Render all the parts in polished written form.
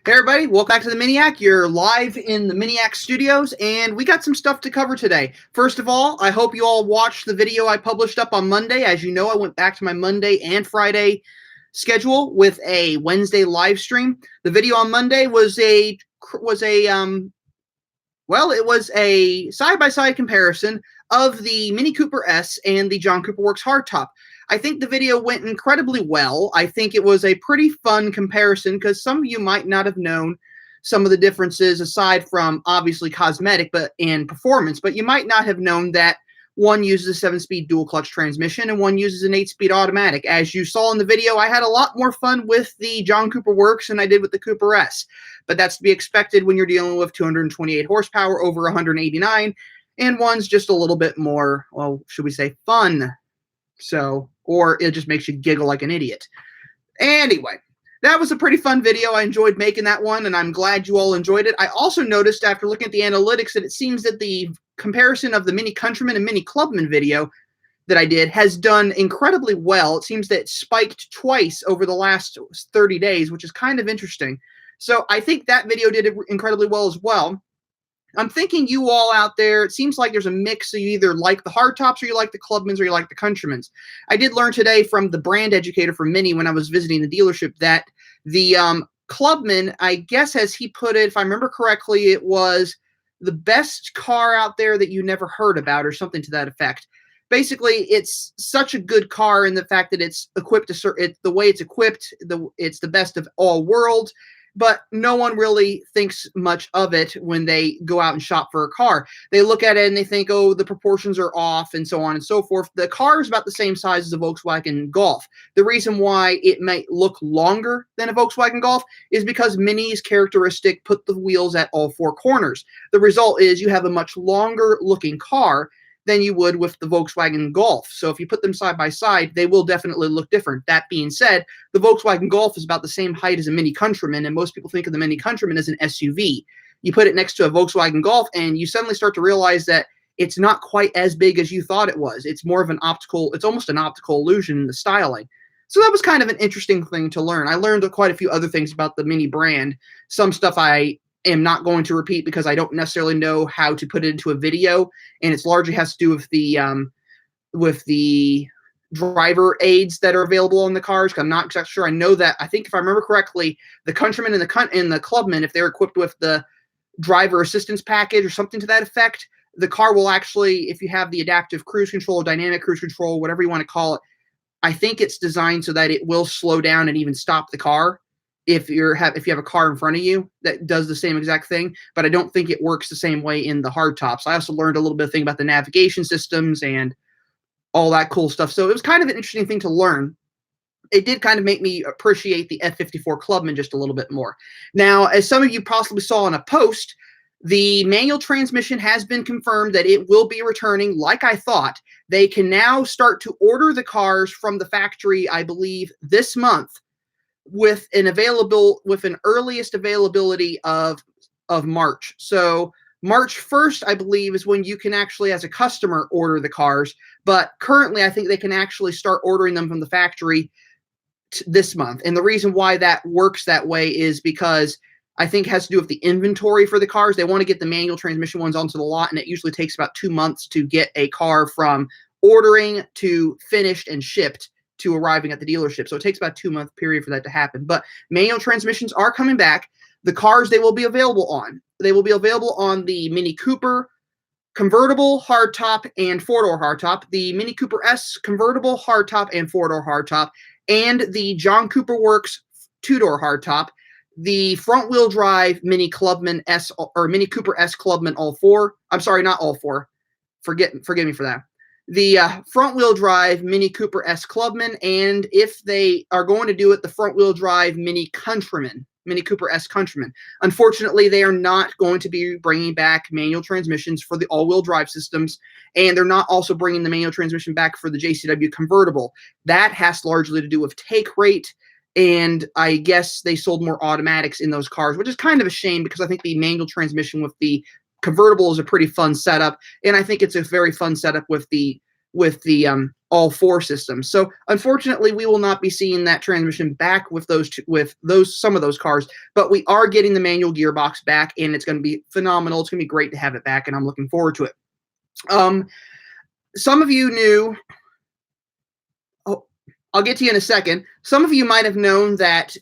Hey everybody, welcome back to the Miniac. You're live in the Miniac studios, and we got some stuff to cover today. First of all, I hope you all watched the video I published up on Monday. As you know, I went back to my Monday and Friday schedule with a Wednesday live stream. The video on Monday was a side-by-side comparison of the Mini Cooper S and the John Cooper Works hardtop. I think the video went incredibly well. I think it was a pretty fun comparison because some of you might not have known some of the differences aside from obviously cosmetic and performance, but you might not have known that one uses a 7-speed dual clutch transmission and one uses an 8-speed automatic. As you saw in the video, I had a lot more fun with the John Cooper Works than I did with the Cooper S, but that's to be expected when you're dealing with 228 horsepower over 189, and one's just a little bit more, well, should we say fun? So, or it just makes you giggle like an idiot. Anyway, that was a pretty fun video. I enjoyed making that one, and I'm glad you all enjoyed it. I also noticed after looking at the analytics that it seems that the comparison of the Mini Countryman and Mini Clubman video that I did has done incredibly well. It seems that it spiked twice over the last 30 days, which is kind of interesting. So I think that video did incredibly well as well. I'm thinking you all out there, it seems like there's a mix. So you either like the hardtops or you like the Clubmans or you like the Countrymans. I did learn today from the brand educator for Mini when I was visiting the dealership that the Clubman, I guess as he put it, if I remember correctly, it was the best car out there that you never heard about or something to that effect. Basically, it's such a good car in the fact that it's equipped the way it's equipped, it's the best of all worlds. But no one really thinks much of it when they go out and shop for a car. They look at it and they think, oh, the proportions are off and so on and so forth. The car is about the same size as a Volkswagen Golf. The reason why it might look longer than a Volkswagen Golf is because Mini's characteristic put the wheels at all four corners. The result is you have a much longer looking car than you would with the Volkswagen Golf. So if you put them side by side, they will definitely look different. That being said, the Volkswagen Golf is about the same height as a Mini Countryman, and most people think of the Mini Countryman as an SUV. You put it next to a Volkswagen Golf, and you suddenly start to realize that it's not quite as big as you thought it was. It's more of an optical, it's almost an optical illusion in the styling. So that was kind of an interesting thing to learn. I learned quite a few other things about the Mini brand. Some stuff I am not going to repeat because I don't necessarily know how to put it into a video, and it's largely has to do with the driver aids that are available on the cars. I'm not exactly sure. I know that I think if I remember correctly, the Countryman and the Clubman, if they're equipped with the driver assistance package or something to that effect, the car will actually, if you have the adaptive cruise control, dynamic cruise control, whatever you want to call it, I think it's designed so that it will slow down and even stop the car if you have a car in front of you that does the same exact thing, but I don't think it works the same way in the hardtops. I also learned a little bit of thing about the navigation systems and all that cool stuff. So it was kind of an interesting thing to learn. It did kind of make me appreciate the F54 Clubman just a little bit more. Now, as some of you possibly saw in a post, the manual transmission has been confirmed that it will be returning like I thought. They can now start to order the cars from the factory, I believe, this month, with an earliest availability of March. So March 1st, I believe, is when you can actually, as a customer, order the cars. But currently, I think they can actually start ordering them from the factory this month. And the reason why that works that way is because I think it has to do with the inventory for the cars. They want to get the manual transmission ones onto the lot, and it usually takes about 2 months to get a car from ordering to finished and shipped to arriving at the dealership. So it takes about a 2-month period for that to happen. But manual transmissions are coming back. The cars they will be available on. They will be available on the Mini Cooper convertible hardtop and 4-door hardtop, the Mini Cooper S convertible hardtop and 4-door hardtop, and the John Cooper Works 2-door hardtop, the front-wheel drive Mini Clubman S or Mini Cooper S Clubman all four. I'm sorry, not all four. Forgive me for that. The front-wheel drive Mini Cooper S Clubman, and if they are going to do it, the front-wheel drive Mini Countryman, Mini Cooper S Countryman. Unfortunately, they are not going to be bringing back manual transmissions for the all-wheel drive systems, and they're not also bringing the manual transmission back for the JCW convertible. That has largely to do with take rate, and I guess they sold more automatics in those cars, which is kind of a shame because I think the manual transmission with the convertible is a pretty fun setup, and I think it's a very fun setup with the all four systems. So unfortunately, we will not be seeing that transmission back with some of those cars, but we are getting the manual gearbox back, and it's going to be phenomenal. It's going to be great to have it back, and I'm looking forward to it. Some of you knew. Oh, I'll get to you in a second. Some of you might have known that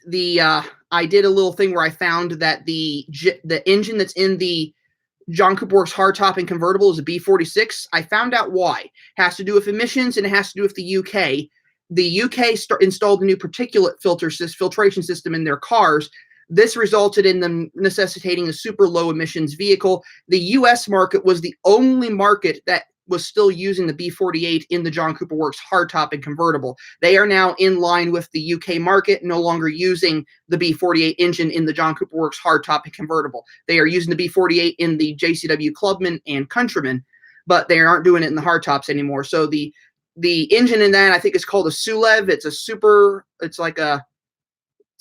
I did a little thing where I found that the engine that's in the John Cooper Works hardtop and convertible is a B46. I found out why. It has to do with emissions, and it has to do with the UK. The UK installed a new particulate filtration system in their cars. This resulted in them necessitating a super low emissions vehicle. The US market was the only market that was still using the B48 in the John Cooper Works hardtop and convertible. They are now in line with the UK market, no longer using the B48 engine in the John Cooper Works hardtop and convertible. They are using the B48 in the JCW Clubman and Countryman, but they aren't doing it in the hardtops anymore. So the engine in that, I think, is called a Sulev. It's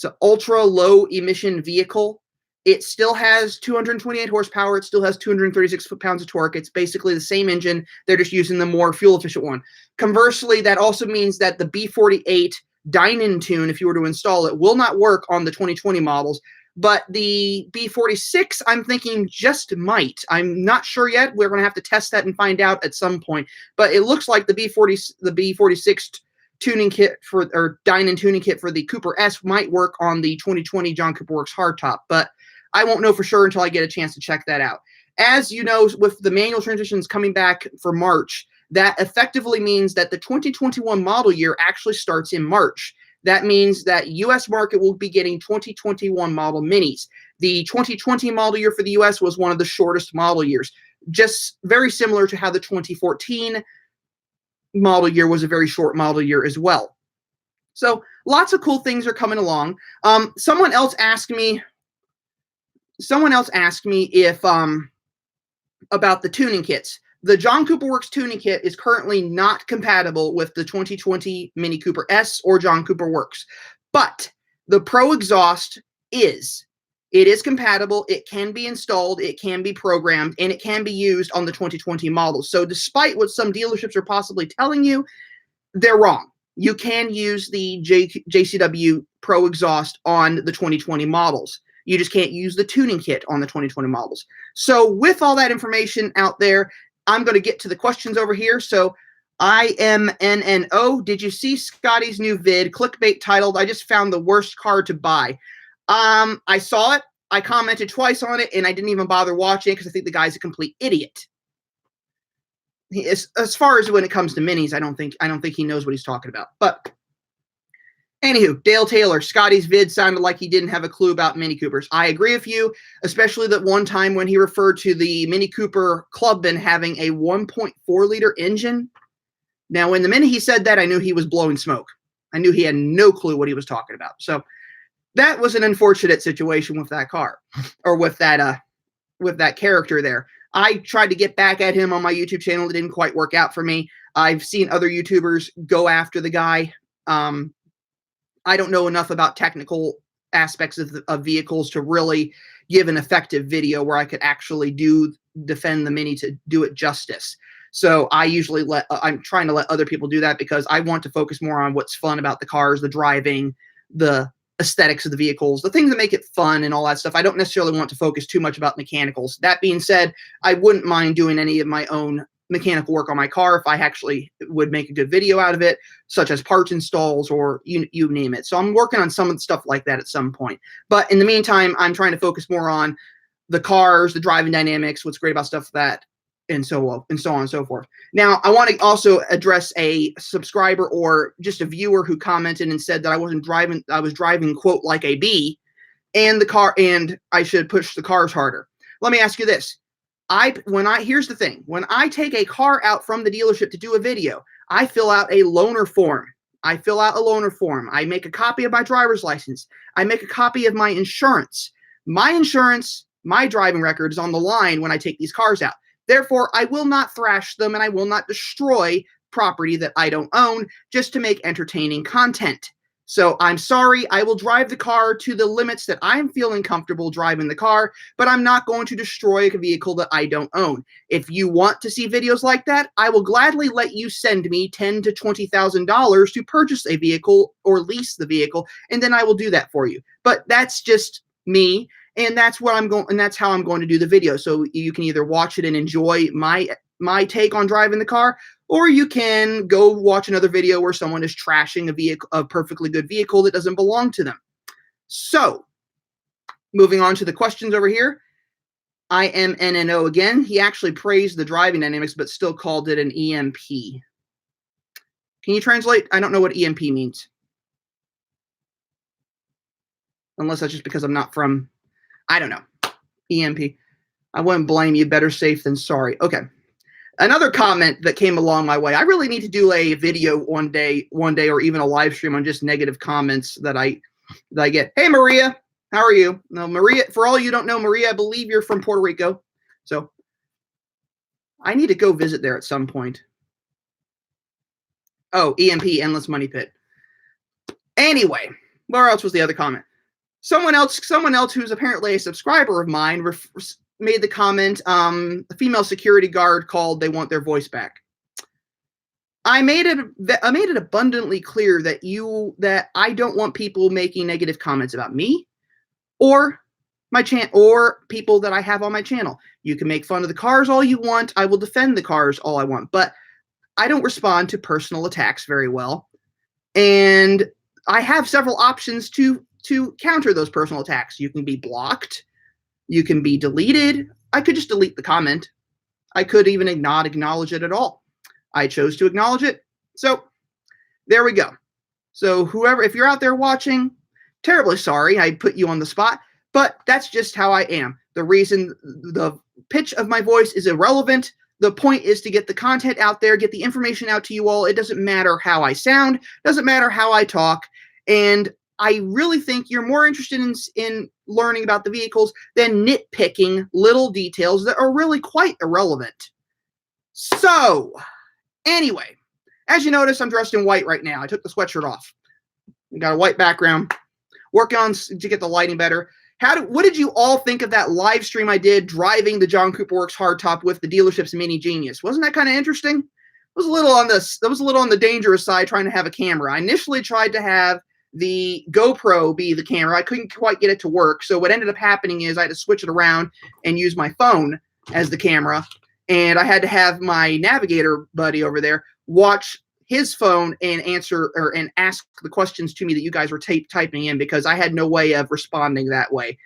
an ultra low emission vehicle. It still has 228 horsepower. It still has 236 foot-pounds of torque. It's basically the same engine. They're just using the more fuel-efficient one. Conversely, that also means that the B48 Dine-In tune, if you were to install it, will not work on the 2020 models. But the B46, I'm thinking, just might. I'm not sure yet. We're going to have to test that and find out at some point. But it looks like the B46 tuning kit or Dine-In tuning kit for the Cooper S might work on the 2020 John Cooper Works hardtop. But I won't know for sure until I get a chance to check that out. As you know, with the manual transmissions coming back for March, that effectively means that the 2021 model year actually starts in March. That means that U.S. market will be getting 2021 model minis. The 2020 model year for the U.S. was one of the shortest model years, just very similar to how the 2014 model year was a very short model year as well. So lots of cool things are coming along. Someone else asked me if about the tuning kits. The John Cooper Works tuning kit is currently not compatible with the 2020 Mini Cooper S or John Cooper Works, but the Pro Exhaust is. It is compatible. It can be installed. It can be programmed, and it can be used on the 2020 models. So despite what some dealerships are possibly telling you, they're wrong. You can use the JCW Pro Exhaust on the 2020 models. You just can't use the tuning kit on the 2020 models. So with all that information out there, I'm going to get to the questions over here. So IMNNO, did you see Scotty's new vid, clickbait titled, "I just found the worst car to buy"? I saw it. I commented twice on it, and I didn't even bother watching it because I think the guy's a complete idiot. As far as when it comes to minis, I don't think he knows what he's talking about. But anywho, Dale Taylor, Scotty's vid sounded like he didn't have a clue about Mini Coopers. I agree with you, especially that one time when he referred to the Mini Cooper Clubman having a 1.4-liter engine. Now, when the minute he said that, I knew he was blowing smoke. I knew he had no clue what he was talking about. So that was an unfortunate situation with that car, or with that character there. I tried to get back at him on my YouTube channel. It didn't quite work out for me. I've seen other YouTubers go after the guy. I don't know enough about technical aspects of vehicles to really give an effective video where I could actually defend the Mini to do it justice. So I usually I'm trying to let other people do that because I want to focus more on what's fun about the cars, the driving, the aesthetics of the vehicles, the things that make it fun and all that stuff. I don't necessarily want to focus too much about mechanicals. That being said, I wouldn't mind doing any of my own mechanical work on my car if I actually would make a good video out of it, such as parts installs or you name it. So I'm working on some of the stuff like that at some point. But in the meantime, I'm trying to focus more on the cars, the driving dynamics, what's great about stuff that, and so on and so forth. Now, I want to also address a subscriber or just a viewer who commented and said that I was driving, quote, like a bee, and I should push the cars harder. Let me ask you this. Here's the thing. When I take a car out from the dealership to do a video, I fill out a loaner form. I make a copy of my driver's license. I make a copy of my insurance. My insurance, my driving record is on the line when I take these cars out. Therefore, I will not thrash them and I will not destroy property that I don't own just to make entertaining content. So I'm sorry, I will drive the car to the limits that I'm feeling comfortable driving the car, but I'm not going to destroy a vehicle that I don't own. If you want to see videos like that, I will gladly let you send me $10,000 to $20,000 to purchase a vehicle or lease the vehicle, and then I will do that for you. But that's just me, and that's what I'm going, and that's how I'm going to do the video. So you can either watch it and enjoy my take on driving the car, or you can go watch another video where someone is trashing a perfectly good vehicle that doesn't belong to them. So, moving on to the questions over here. IMNNO again. He actually praised the driving dynamics, but still called it an EMP. Can you translate? I don't know what EMP means. Unless that's just because I'm not from, I don't know. EMP. I wouldn't blame you. Better safe than sorry. Okay. Another comment that came along my way. I really need to do a video one day, or even a live stream on just negative comments that I get. Hey, Maria, how are you? No, Maria, for all you don't know, Maria, I believe you're from Puerto Rico. So I need to go visit there at some point. Oh, EMP, Endless Money Pit. Anyway, where else was the other comment? Someone else who's apparently a subscriber of mine made the comment, a female security guard called, they want their voice back. I made it abundantly clear that I don't want people making negative comments about me or my or people that I have on my channel. You can make fun of the cars all you want. I will defend the cars all I want, but I don't respond to personal attacks very well. And I have several options to counter those personal attacks. You can be blocked. You can be deleted. I could just delete the comment. I could even not acknowledge it at all. I chose to acknowledge it. So there we go. So whoever, if you're out there watching, terribly sorry I put you on the spot, but that's just how I am. The reason the pitch of my voice is irrelevant. The point is to get the content out there, get the information out to you all. It doesn't matter how I sound, doesn't matter how I talk. And I really think you're more interested in learning about the vehicles than nitpicking little details that are really quite irrelevant. So, anyway, as you notice, I'm dressed in white right now. I took the sweatshirt off. I got a white background. Working on to get the lighting better. What did you all think of that live stream I did driving the John Cooper Works hardtop with the dealership's Mini Genius? Wasn't that kind of interesting? It was a little on the dangerous side trying to have a camera. I initially tried to have the GoPro be the camera. I couldn't quite get it to work. So what ended up happening is I had to switch it around and use my phone as the camera. And I had to have my navigator buddy over there watch his phone and and ask the questions to me that you guys were typing in, because I had no way of responding that way.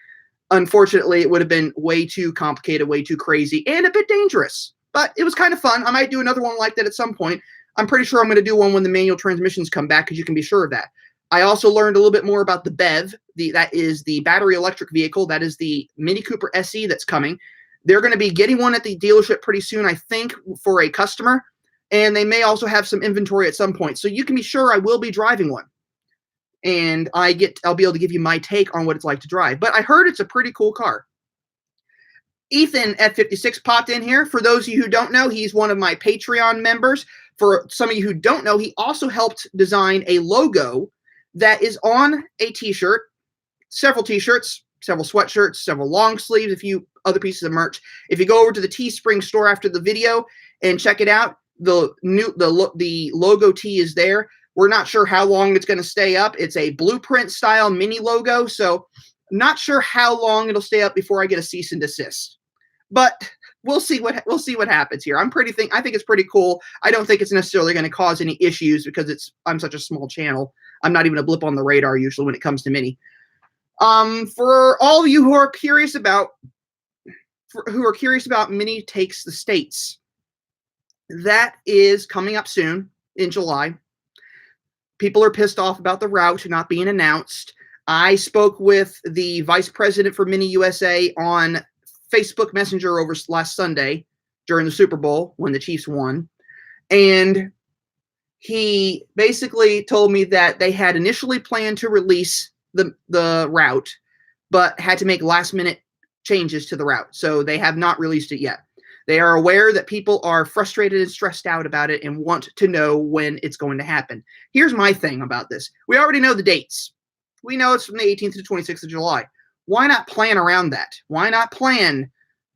Unfortunately, it would have been way too complicated, way too crazy, and a bit dangerous. But it was kind of fun. I might do another one like that at some point. I'm pretty sure I'm going to do one when the manual transmissions come back, because you can be sure of that. I also learned a little bit more about the BEV. That is the battery electric vehicle. That is the Mini Cooper SE that's coming. They're going to be getting one at the dealership pretty soon, I think, for a customer. And they may also have some inventory at some point. So you can be sure I will be driving one. And I'll be able to give you my take on what it's like to drive. But I heard it's a pretty cool car. Ethan F56 popped in here. For those of you who don't know, he's one of my Patreon members. For some of you who don't know, he also helped design a logo that is on a t-shirt, several t-shirts, several sweatshirts, several long sleeves, a few other pieces of merch. If you go over to the Teespring store after the video and check it out, the logo tee is there. We're not sure how long it's going to stay up. It's a blueprint style mini logo, so I'm not sure how long it'll stay up before I get a cease and desist. But we'll see what happens here. I think it's pretty cool. I don't think it's necessarily going to cause any issues, because I'm such a small channel. I'm not even a blip on the radar usually when it comes to Mini. For all of you who are curious about Mini Takes the States, that is coming up soon in July. People are pissed off about the route not being announced. I spoke with the vice president for Mini USA on Facebook Messenger over last Sunday during the Super Bowl when the Chiefs won. And he basically told me that they had initially planned to release the route, but had to make last-minute changes to the route. So they have not released it yet. They are aware that people are frustrated and stressed out about it and want to know when it's going to happen. Here's my thing about this. We already know the dates. We know it's from the 18th to the 26th of July. Why not plan around that? Why not plan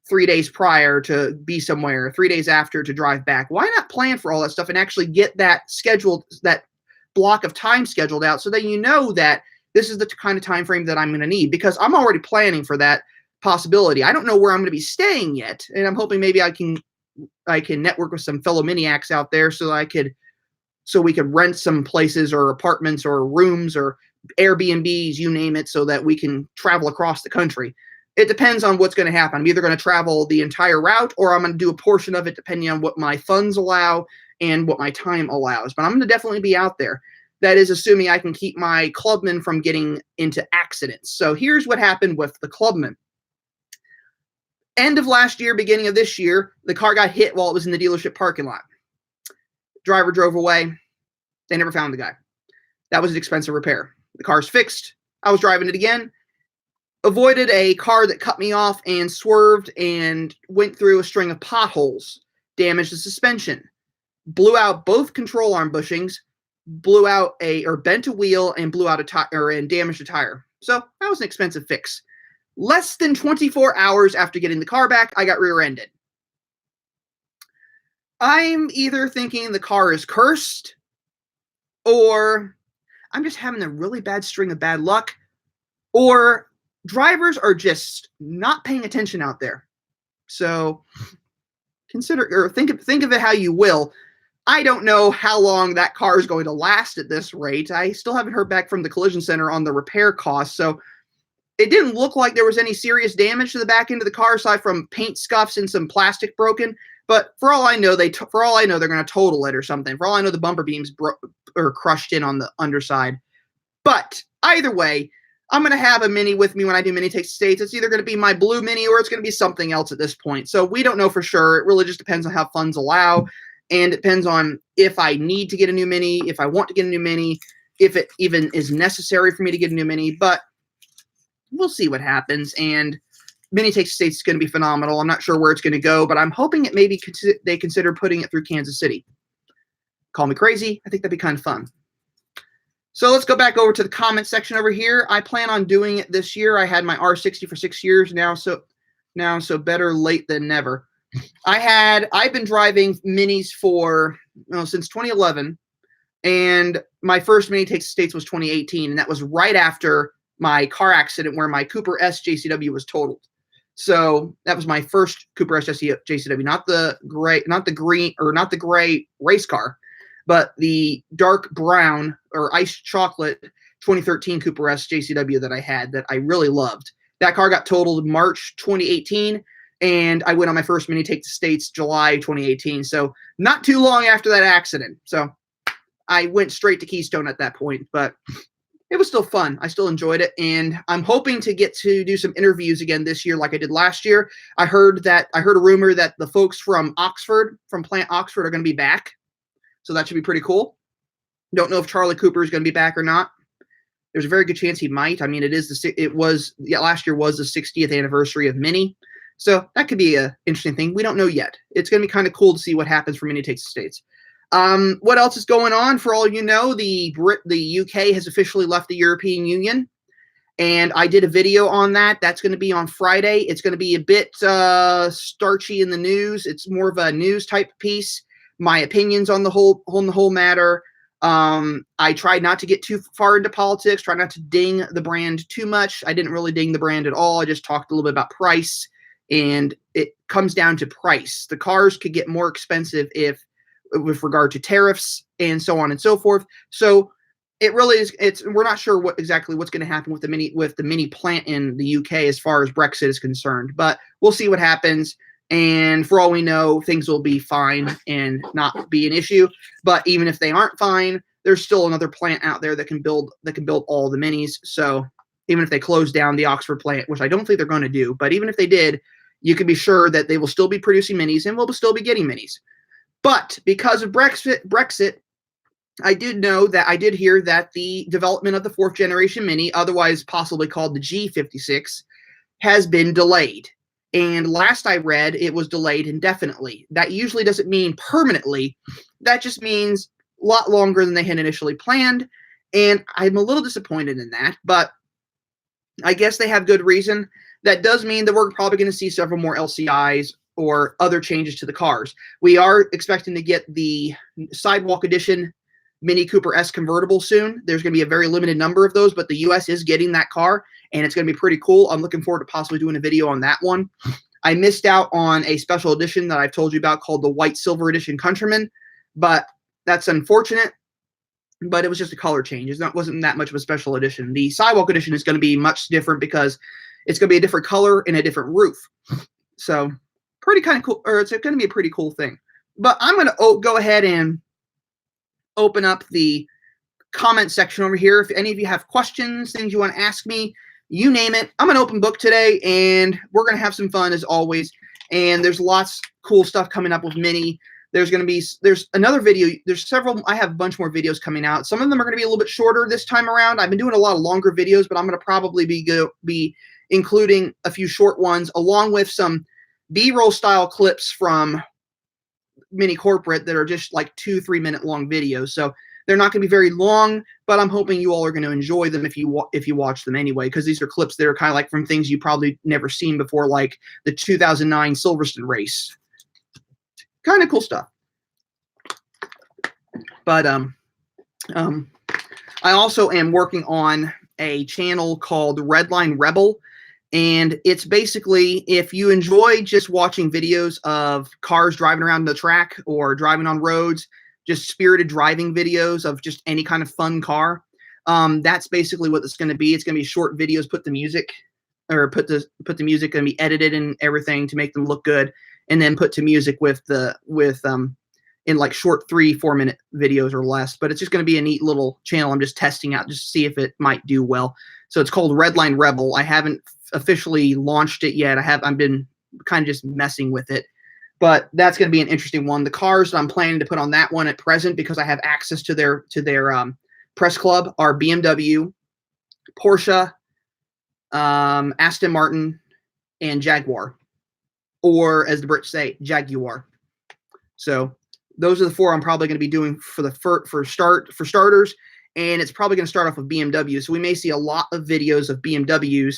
3 days prior to be somewhere, 3 days after to drive back? Why not plan for all that stuff and actually get that scheduled, that block of time scheduled out so that you know that this is the kind of time frame that I'm going to need? Because I'm already planning for that possibility. I don't know where I'm going to be staying yet, and I'm hoping maybe I can network with some fellow Miniacs out there so we could rent some places or apartments or rooms or Airbnbs, you name it, so that we can travel across the country. It depends on what's going to happen. I'm either going to travel the entire route or I'm going to do a portion of it depending on what my funds allow and what my time allows. But I'm going to definitely be out there. That is assuming I can keep my clubman from getting into accidents. So here's what happened with the clubman. End of last year, beginning of this year, the car got hit while it was in the dealership parking lot. Driver drove away. They never found the guy. That was an expensive repair. The car's fixed. I was driving it again. Avoided a car that cut me off and swerved and went through a string of potholes. Damaged the suspension. Blew out both control arm bushings. Bent a wheel and blew out a tire and damaged a tire. So that was an expensive fix. Less than 24 hours after getting the car back, I got rear-ended. I'm either thinking the car is cursed or I'm just having a really bad string of bad luck, or drivers are just not paying attention out there. So consider or think of it how you will. I don't know how long that car is going to last at this rate. I still haven't heard back from the collision center on the repair costs. So it didn't look like there was any serious damage to the back end of the car aside from paint scuffs and some plastic broken. But for all I know, they're going to total it or something. For all I know, the bumper beams or crushed in on the underside. But either way, I'm going to have a Mini with me when I do Mini Takes the States. It's either going to be my blue Mini or it's going to be something else at this point. So we don't know for sure. It really just depends on how funds allow. And it depends on if I need to get a new Mini, if I want to get a new Mini, if it even is necessary for me to get a new Mini. But we'll see what happens. And Mini Takes the States is going to be phenomenal. I'm not sure where it's going to go, but I'm hoping it maybe they consider putting it through Kansas City. Call me crazy. I think that'd be kind of fun. So let's go back over to the comment section over here. I plan on doing it this year. I had my R60 for 6 years now, so better late than never. I've been driving Minis since 2011, and my first Mini Takes the States was 2018, and that was right after my car accident where my Cooper S JCW was totaled. So that was my first Cooper S JCW, not the gray race car, but the dark brown or iced chocolate 2013 Cooper S JCW that I had that I really loved. That car got totaled March 2018, and I went on my first Mini Take the States July 2018. So not too long after that accident. So I went straight to Keystone at that point, but it was still fun. I still enjoyed it, and I'm hoping to get to do some interviews again this year like I did last year. I heard a rumor that the folks from Plant Oxford, are going to be back, so that should be pretty cool. Don't know if Charlie Cooper is going to be back or not. There's a very good chance he might. I mean, last year was the 60th anniversary of Mini, so that could be an interesting thing. We don't know yet. It's going to be kind of cool to see what happens for Mini Takes the States. What else is going on? For all you know, the UK has officially left the European Union, and I did a video on that. That's going to be on Friday. It's going to be a bit starchy in the news. It's more of a news type piece. My opinions on the whole matter. I tried not to get too far into politics. Try not to ding the brand too much. I didn't really ding the brand at all. I just talked a little bit about price, and it comes down to price. The cars could get more expensive with regard to tariffs and so on and so forth. So it really is. We're not sure what's going to happen with the Mini plant in the UK as far as Brexit is concerned, but we'll see what happens. And for all we know, things will be fine and not be an issue. But even if they aren't fine, there's still another plant out there that can build all the Minis. So even if they close down the Oxford plant, which I don't think they're going to do, but even if they did, you can be sure that they will still be producing Minis and we'll still be getting Minis. But because of Brexit, I did hear that the development of the 4th generation Mini, otherwise possibly called the G56, has been delayed. And last I read, it was delayed indefinitely. That usually doesn't mean permanently. That just means a lot longer than they had initially planned. And I'm a little disappointed in that, but I guess they have good reason. That does mean that we're probably going to see several more LCIs or other changes to the cars. We are expecting to get the Sidewalk Edition Mini Cooper S convertible soon. There's going to be a very limited number of those, but the US is getting that car, and it's going to be pretty cool. I'm looking forward to possibly doing a video on that one. I missed out on a special edition that I've told you about called the White Silver Edition Countryman, but that's unfortunate. But it was just a color change. It wasn't that much of a special edition. The Sidewalk Edition is going to be much different because it's going to be a different color and a different roof. So pretty kind of cool, or it's going to be a pretty cool thing. But I'm going to go ahead and open up the comment section over here. If any of you have questions, things you want to ask me, you name it. I'm an open book today, and we're going to have some fun as always. And there's lots cool stuff coming up with Mini. There's another video. There's several. I have a bunch more videos coming out. Some of them are going to be a little bit shorter this time around. I've been doing a lot of longer videos, but I'm going to probably be including a few short ones along with some B-roll style clips from Mini Corporate that are just like 2-3 minute long videos. So they're not going to be very long, but I'm hoping you all are going to enjoy them if you watch them anyway, because these are clips that are kind of like from things you probably never seen before, like the 2009 Silverstone race. Kind of cool stuff. But I also am working on a channel called Redline Rebel, and it's basically, if you enjoy just watching videos of cars driving around the track or driving on roads, just spirited driving videos of just any kind of fun car, that's basically what it's going to be. It's going to be short videos, put the music going to be edited and everything to make them look good, and then put to music in like short 3-4 minute videos or less. But it's just going to be a neat little channel I'm just testing out just to see if it might do well. So it's called Redline Rebel. I haven't officially launched it yet. I've been kind of just messing with it, but that's going to be an interesting one. The cars that I'm planning to put on that one at present, because I have access to their press club, are BMW, Porsche, Aston Martin, and Jaguar, or as the Brits say, Jaguar. So those are the four I'm probably going to be doing for starters, and it's probably going to start off with BMW. So we may see a lot of videos of BMWs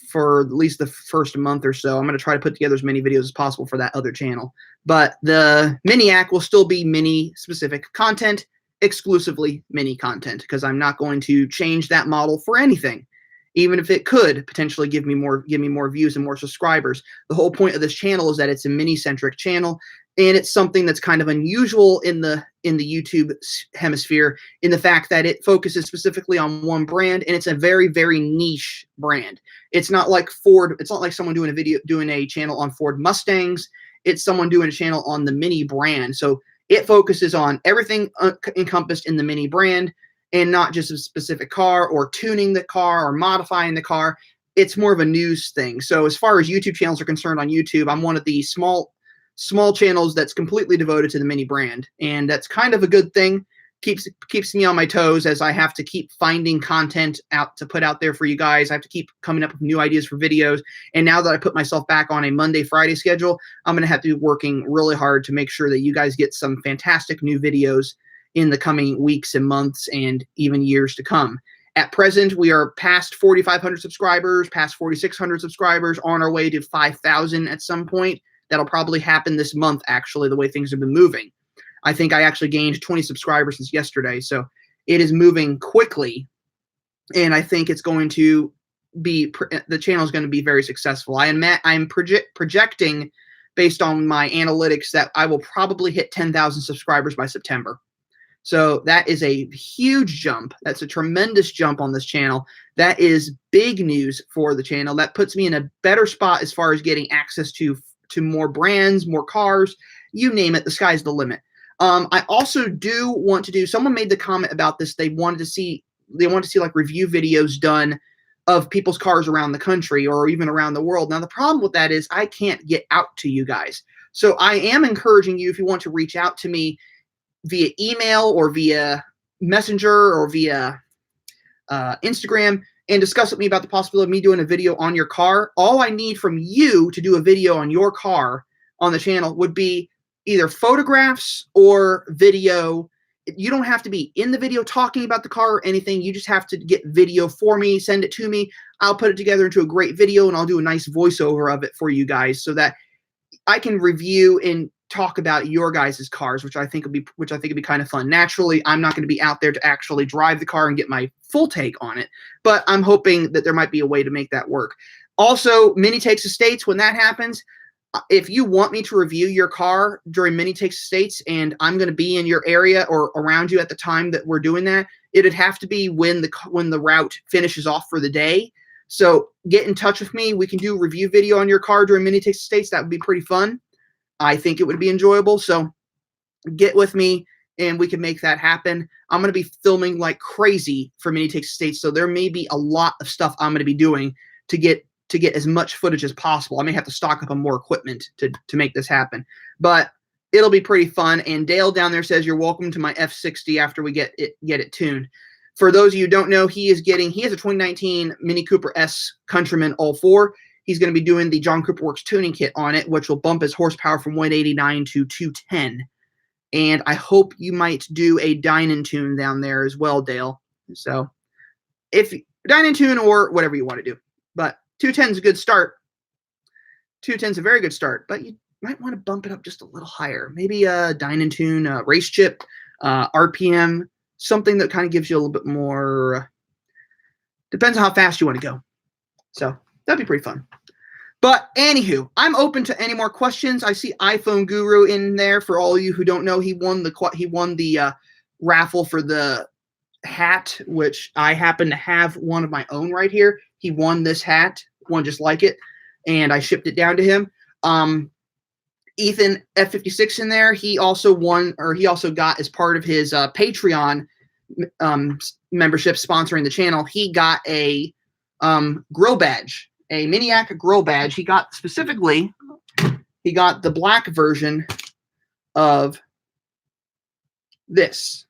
for at least the first month or so. I'm going to try to put together as many videos as possible for that other channel. But the Miniac will still be Mini specific content, exclusively Mini content, because I'm not going to change that model for anything, even if it could potentially give me more views and more subscribers. The whole point of this channel is that it's a Mini-centric channel, and it's something that's kind of unusual in the YouTube hemisphere, in the fact that it focuses specifically on one brand, and it's a very, very niche brand. It's not like Ford. It's not like someone doing a channel on Ford Mustangs. It's someone doing a channel on the Mini brand. So it focuses on everything encompassed in the Mini brand, and not just a specific car or tuning the car or modifying the car. It's more of a news thing. So as far as YouTube channels are concerned on YouTube, I'm one of the small channels that's completely devoted to the Mini brand. And that's kind of a good thing. Keeps me on my toes, as I have to keep finding content out to put out there for you guys. I have to keep coming up with new ideas for videos. And now that I put myself back on a Monday, Friday schedule, I'm going to have to be working really hard to make sure that you guys get some fantastic new videos in the coming weeks and months and even years to come. At present, we are past 4,500 subscribers, past 4,600 subscribers, on our way to 5,000 at some point. That'll probably happen this month, actually, the way things have been moving. I think I actually gained 20 subscribers since yesterday, so it is moving quickly, and I think it's going to be, the channel is going to be very successful. I'm projecting, based on my analytics, that I will probably hit 10,000 subscribers by September. So that is a huge jump. That's a tremendous jump on this channel. That is big news for the channel. That puts me in a better spot as far as getting access to more brands, more cars, you name it. The sky's the limit. I also do want to do, someone made the comment about this. They wanted to see like review videos done of people's cars around the country or even around the world. Now, the problem with that is I can't get out to you guys. So I am encouraging you, if you want to reach out to me via email or via Messenger or via Instagram, and discuss with me about the possibility of me doing a video on your car, all I need from you to do a video on your car on the channel would be either photographs or video. You don't have to be in the video talking about the car or anything. You just have to get video for me, send it to me. I'll put it together into a great video, and I'll do a nice voiceover of it for you guys so that I can review and talk about your guys' cars, which I think would be kind of fun. Naturally, I'm not going to be out there to actually drive the car and get my full take on it, but I'm hoping that there might be a way to make that work. Also, Mini Takes Estates, when that happens, if you want me to review your car during Mini Takes Estates and I'm going to be in your area or around you at the time that we're doing that, it'd have to be when the route finishes off for the day. So get in touch with me. We can do a review video on your car during Mini Takes Estates. That would be pretty fun. I think it would be enjoyable. So get with me and we can make that happen. I'm going to be filming like crazy for Mini Takes Estates. So there may be a lot of stuff I'm going to be doing to get as much footage as possible. I may have to stock up on more equipment to make this happen, but it'll be pretty fun. And Dale down there says, you're welcome to my F60 after we get it tuned. For those of you who don't know, he has a 2019 Mini Cooper S Countryman All 4. He's going to be doing the John Cooper Works tuning kit on it, which will bump his horsepower from 189 to 210. And I hope you might do a dine-in tune down there as well, Dale. So if dine-in tune or whatever you want to do. But 210 is a good start. 210 is a very good start, but you might want to bump it up just a little higher. Maybe a dine-in tune, race chip, RPM, something that kind of gives you a little bit more. Depends on how fast you want to go. So that'd be pretty fun. But anywho, I'm open to any more questions. I see iPhone Guru in there. For all of you who don't know, he won the raffle for the hat, which I happen to have one of my own right here. He won this hat, one just like it, and I shipped it down to him. Ethan F56 in there. He also got, as part of his Patreon membership sponsoring the channel, he got a grill badge, a Miniac grill badge. He got the black version of this.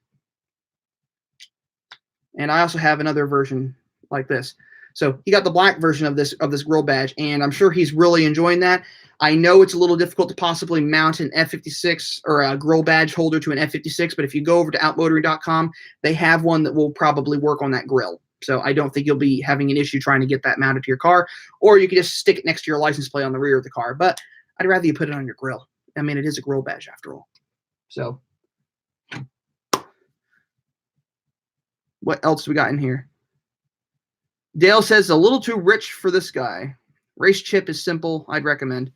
And I also have another version like this. So he got the black version of this grill badge, and I'm sure he's really enjoying that. I know it's a little difficult to possibly mount an F56 or a grill badge holder to an F56, but if you go over to outmotoring.com, they have one that will probably work on that grill. So I don't think you'll be having an issue trying to get that mounted to your car, or you can just stick it next to your license plate on the rear of the car. But I'd rather you put it on your grill. I mean, it is a grill badge after all. So what else we got in here? Dale says, a little too rich for this guy. Race chip is simple. I'd recommend.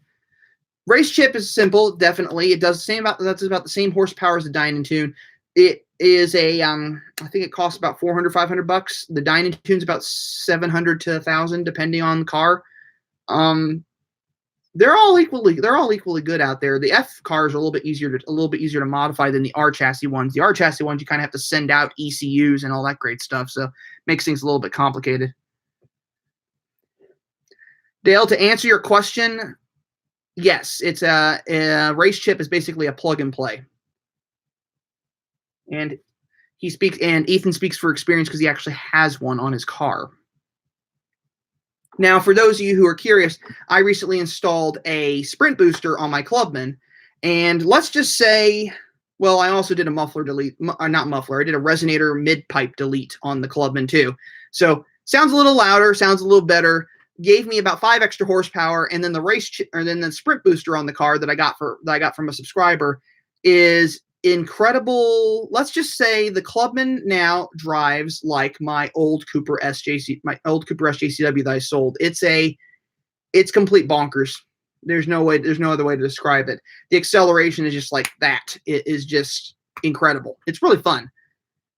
Race chip is simple, definitely. It does about the same horsepower as the dine-in tune. It is I think it costs about $400, $500. The dine-in tune's about $700 to $1,000, depending on the car. They're all equally good out there. The F cars are a little bit easier to modify than the R chassis ones. The R chassis ones, you kind of have to send out ECUs and all that great stuff, so it makes things a little bit complicated. Dale, to answer your question, yes, it's a race chip is basically a plug and play. And Ethan speaks for experience because he actually has one on his car. Now, for those of you who are curious, I recently installed a sprint booster on my Clubman, and let's just say, well, I also did a muffler delete, not muffler, I did a resonator mid-pipe delete on the Clubman too. So sounds a little louder, sounds a little better. Gave me about 5 extra horsepower, and then the sprint booster on the car that I got from a subscriber is incredible. Let's just say the Clubman now drives like my old Cooper SJCW that I sold. It's complete bonkers. There's no other way to describe it. The acceleration is just like that. It is just incredible. It's really fun,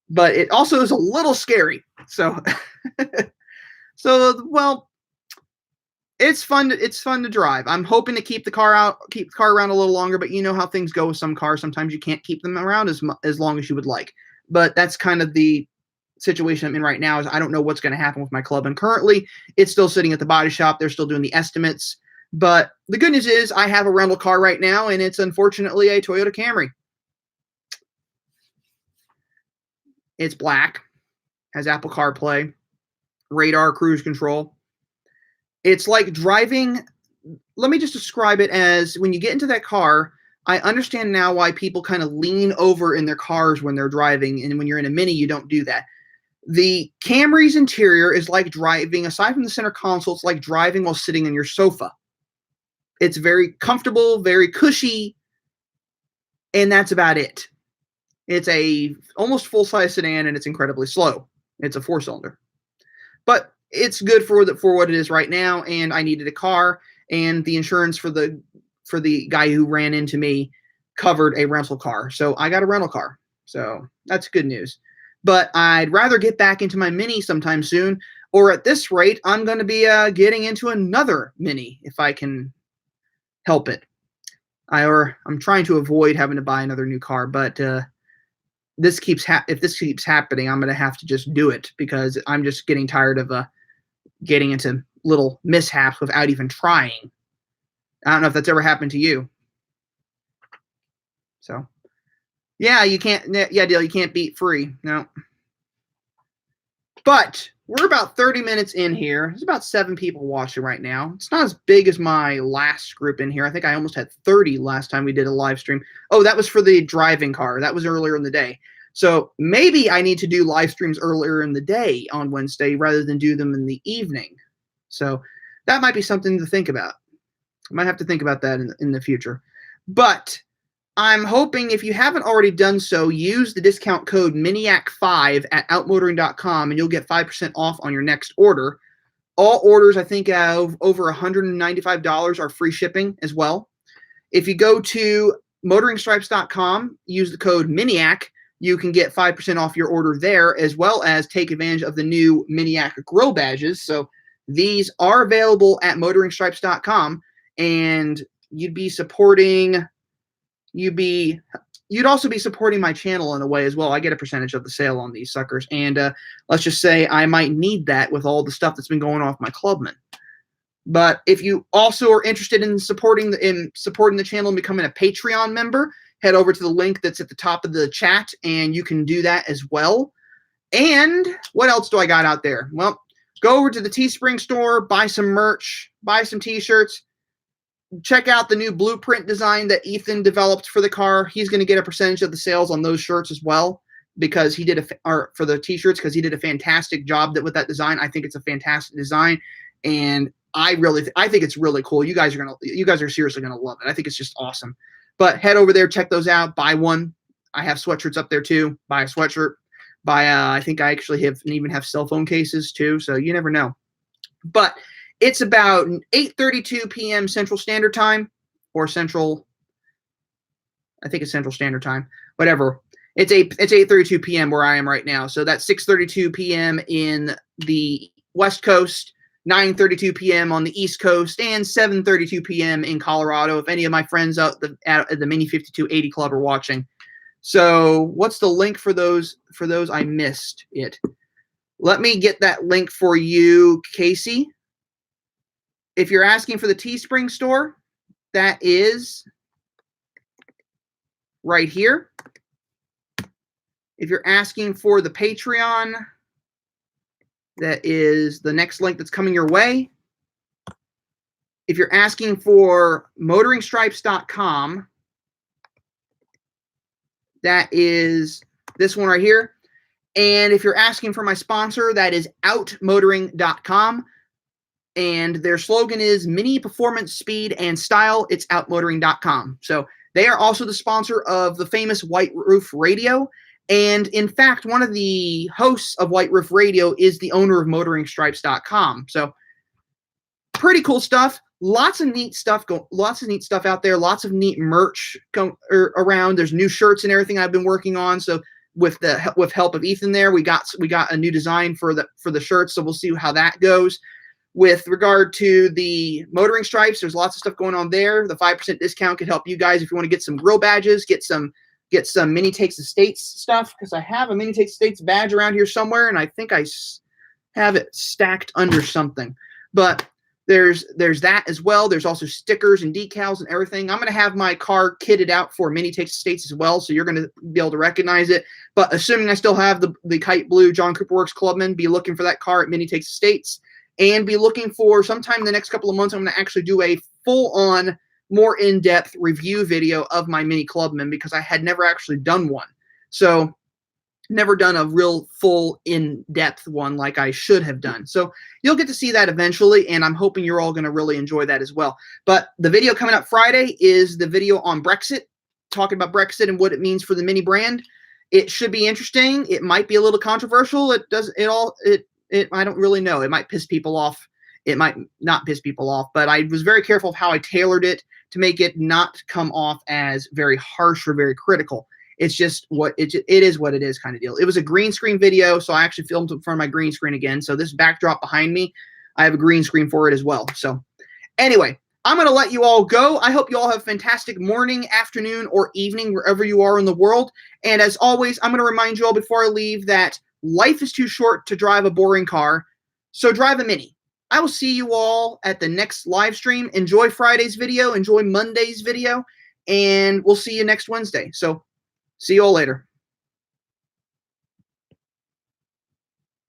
but it also is a little scary. So, well, it's fun to drive. I'm hoping to keep the car around a little longer, but you know how things go with some cars. Sometimes you can't keep them around as long as you would like. But that's kind of the situation I'm in right now. Is I don't know what's going to happen with my club, and currently it's still sitting at the body shop. They're still doing the estimates. But the good news is I have a rental car right now, and it's unfortunately a Toyota Camry. It's black, has Apple CarPlay. radar, cruise control. It's like driving. Let me just describe it as when you get into that car, I understand now why people kind of lean over in their cars when they're driving, and when you're in a Mini, you don't do that. The Camry's interior is like driving, aside from the center console, it's like driving while sitting on your sofa. It's very comfortable, very cushy, and that's about it. It's a almost full-size sedan, and it's incredibly slow. It's a 4-cylinder. But it's good for what it is right now, and I needed a car, and the insurance for the guy who ran into me covered a rental car. So I got a rental car. So that's good news. But I'd rather get back into my Mini sometime soon, or at this rate, I'm going to be getting into another Mini if I can help it. I'm trying to avoid having to buy another new car, but if this keeps happening, I'm going to have to just do it because I'm just getting tired of getting into little mishaps without even trying. I don't know if that's ever happened to you. So, yeah, you can't. Yeah, Dale, you can't beat free. No. But we're about 30 minutes in here. There's about 7 people watching right now. It's not as big as my last group in here. I think I almost had 30 last time we did a live stream. Oh, that was for the driving car. That was earlier in the day. So maybe I need to do live streams earlier in the day on Wednesday rather than do them in the evening. So that might be something to think about. I might have to think about that in the future. But I'm hoping if you haven't already done so, use the discount code Miniac5 at outmotoring.com and you'll get 5% off on your next order. All orders, I think, of over $195 are free shipping as well. If you go to motoringstripes.com, use the code Miniac, you can get 5% off your order there, as well as take advantage of the new Miniac grill badges. So these are available at motoringstripes.com, and you'd also be supporting my channel in a way as well. I get a percentage of the sale on these suckers, and let's just say I might need that with all the stuff that's been going on with my Clubman. But if you also are interested in supporting the channel and becoming a Patreon member, head over to the link that's at the top of the chat, and you can do that as well. And what else do I got out there? Well, go over to the Teespring store, buy some merch, buy some t-shirts. Check out the new blueprint design that Ethan developed for the car. He's going to get a percentage of the sales on those shirts as well, because he did for the t-shirts, because he did a fantastic job with that design. I think it's a fantastic design, and I think it's really cool. You guys are seriously gonna love it. I think it's just awesome. But head over there, check those out, buy one. I have sweatshirts up there too. Buy a sweatshirt. I think I actually even have cell phone cases too. So you never know. But it's about 8:32 p.m. Central Standard Time, or Central. I think it's Central Standard Time. Whatever. It's 8:32 p.m. where I am right now. So that's 6:32 p.m. in the West Coast, 9:32 p.m. on the East Coast, and 7:32 p.m. in Colorado. If any of my friends at the Mini 5280 Club are watching. So what's the link for those? I missed it. Let me get that link for you, Casey. If you're asking for the Teespring store, that is right here. If you're asking for the Patreon, that is the next link that's coming your way. If you're asking for motoringstripes.com, that is this one right here. And if you're asking for my sponsor, that is outmotoring.com. And their slogan is Mini Performance, Speed, and Style. It's outmotoring.com. So they are also the sponsor of the famous White Roof Radio. And in fact, one of the hosts of White Roof Radio is the owner of motoringstripes.com. So pretty cool stuff. Lots of neat stuff out there. Lots of neat merch around. There's new shirts and everything I've been working on. So with help of Ethan there, we got a new design for the shirts. So we'll see how that goes. With regard to the Motoring Stripes, there's lots of stuff going on there. The 5% discount could help you guys if you want to get some grill badges, get some Mini Takes the States stuff, because I have a Mini Takes the States badge around here somewhere, and I think I have it stacked under something. But there's that as well. There's also stickers and decals and everything. I'm going to have my car kitted out for Mini Takes the States as well, so you're going to be able to recognize it. But assuming I still have the kite blue John Cooper Works Clubman, be looking for that car at Mini Takes the States, and be looking for sometime in the next couple of months, I'm going to actually do a full-on, more in-depth review video of my Mini Clubman, because I had never actually done one. So never done a real full in-depth one like I should have done. So you'll get to see that eventually, and I'm hoping you're all going to really enjoy that as well. But the video coming up Friday is the video on Brexit, talking about Brexit and what it means for the Mini brand. It should be interesting. It might be a little controversial. I don't really know. It might piss people off. It might not piss people off, but I was very careful of how I tailored it to make it not come off as very harsh or very critical. It's just it is what it is kind of deal. It was a green screen video, so I actually filmed in front of my green screen again. So this backdrop behind me, I have a green screen for it as well. So anyway, I'm going to let you all go. I hope you all have a fantastic morning, afternoon, or evening, wherever you are in the world. And as always, I'm going to remind you all before I leave that life is too short to drive a boring car, so drive a Mini. I will see you all at the next live stream. Enjoy Friday's video. Enjoy Monday's video. And we'll see you next Wednesday. So see you all later.